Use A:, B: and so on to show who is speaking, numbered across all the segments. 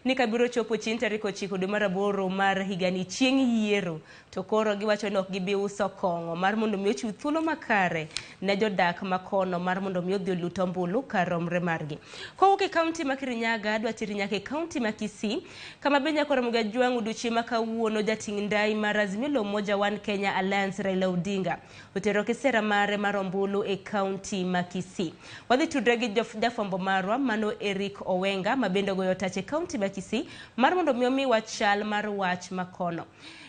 A: ni kabiro chopo chieng' tarik 9 dwe mar 8 mar higani chieng' yiero, to koro giwacho ni ok gibi uso kong'o mar mondo mi ochiw thuolo makare ne jodak makono mar mondo mi odhi lut ombulu kar romre margi. Kowuok e kaunti ma Kirinyaga adwa tiri nyaka e kaunti ma Kisii, kama be nyako Ramogi Ajwang' odiochieng' ma kawuono jating' ndai mar Azimio Umoja One Kenya Alliance Raila Odinga otero kisera mare mar ombulu e kaunti ma Kisii. Wadhi tudre gi jafwambo marwa mano Eric Owenga ma bende goyo tach e kaunti ma Kisii mar mondo mi omiwa chal mar wach makono.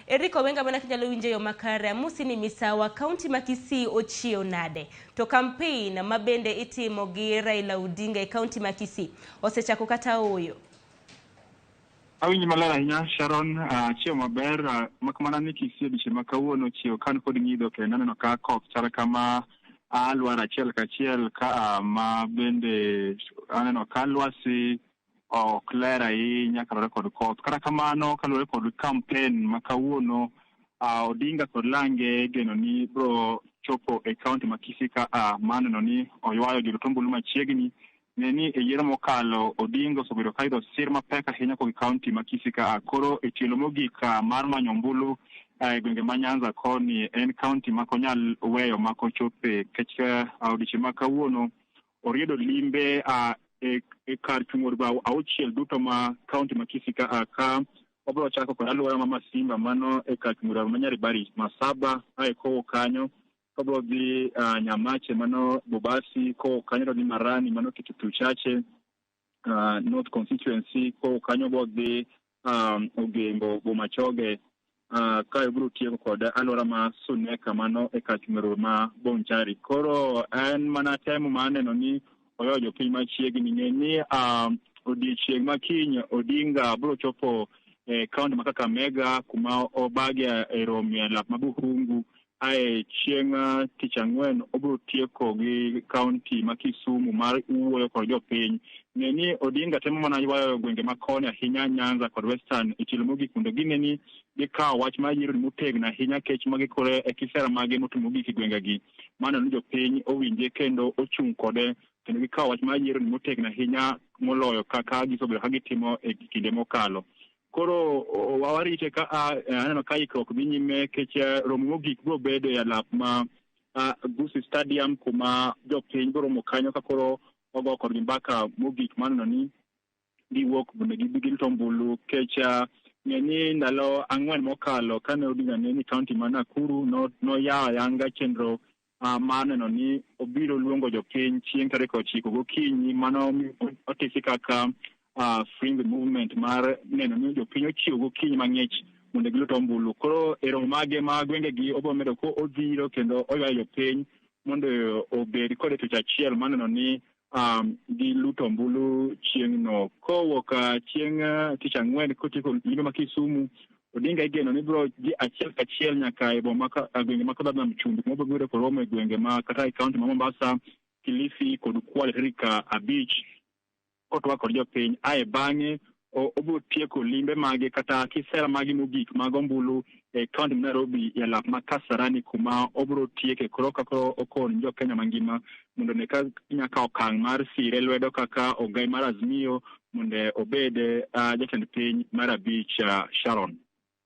A: Eric Owenga mana kinyalo winje yo makare, amusi ni misawa kaunti ma Kisii ochiew nade, to campaign ma bende itimo gi Raila Odinga e kaunti ma Kisii osechako kata oyo.
B: Awinji maler ahinya Sharon, chiew maber, makamana ni Kisii odiochieng' ma kawuono chiew kan kod ng'idho kendo aneno ka koth chal kama alwar achiel kachiel ka ma bende aneno ka lwasi ok ler ahinya kaluwore kod koth. Kata kamano kaluwore kod kampen ma kawuono, Odinga kod Lange geno ni bro chopo e kaunti ma Kisii ka maneno ni oywayo jolut ombulu machiegni. Neni e yiero mokalo Odinga osebedo ka idho sir mapek ahinya kod kaunti ma Kisii ka koro e tielo mogik mar manyo ombulu e gwenge ma Nyanza koni en kaunti ma konyal weyo ma kochope kech odiochieng' ma kawuono oriedo limbe e kar chung'o auchiel duto ma kaunti ma Kisii ka obro chako kod alwora ma Masimba mano e kar chung'o ma Nyaribari Masaba kowo kanyo obro dhi Nyamache mano Bobasi, kowo kanyo dhi Marani mano Kitutu Chache North Constituency, kowo kanyo obro dhi Ogembo Bomachoge ka ibro tieko kod alwora ma Suneka mano e kar chung'o ma Bonchari. Koro en mana temo maneno ni oyo jopiny machiegni ni odiochieng' ma kiny Odinga bro chopo kaunti ma Kakamega kuma obage e romie lap ma Buhungu. Chieng' tich ang'wen obro tieko gi kaunti ma Kisumu mar wuoyo kod jopiny. Ni Odinga temo mana ywayo gwenge ma koni ahinya Nyanza kod Western e tielo mogik mondo gineni gikawo wach mar yiero motegno ahinya kech magikore e kisera mage motimo mogik e gwengegi. Mano ni jopiny owinje kendo ochung' kode kendo gikawo wach mar yiero motegno ahinya moloyo kaka gisebedo ka gitimo e kinde mokalo. Koro wawarite ka aneno ka ikruok dhi nyime kech romo mogik bro bedo e lap ma Gusii Stadium kuma jopiny bro romo kanyo ka koro ogo kodgi mbaka mogik maneno ni giwuok mondo gilut ombulu kech ni ndalo 4 mokalo kane Odinga ni kaunti ma Nakuru noyawo ayanga chenro maneno ni obiro luongo jopiny chieng' tarik 9 gokinyi mano otisi kaka Freedom Movement mar neno ni jopiny ochiwo gokinyi mang'ich mondo gilut ombulu. Koro e romo mage ma gwengegi obro medo ko odhiro kendo oywayo jopiny mondo obed kod tich achiel maneno ni gilut ombulu chieng'no. Kowuok chieng' tich ang'wen kotieko limbe ma Kisumu, Odinga igeno ni bro ji achiel kachiel nyaka e boma gwenge ma Kadha Mchumbi kuma obiro ko romo e gwenge ma kata e kaunti ma Mombasa, Kilifi kod Kwale tarik 5 kotwa kod jopiny. Bang'e obro tieko limbe mage kata kisera mage mogik mag ombulu e kaunti ma Nairobi e lap ma Kasarani kuma obro tieke koro kako okon jo Kenya mangima mondo ne ka nyaka okang' mar sire lwedo kaka ogai mar Azimio mondo obed jatend piny mar 5 Sharon.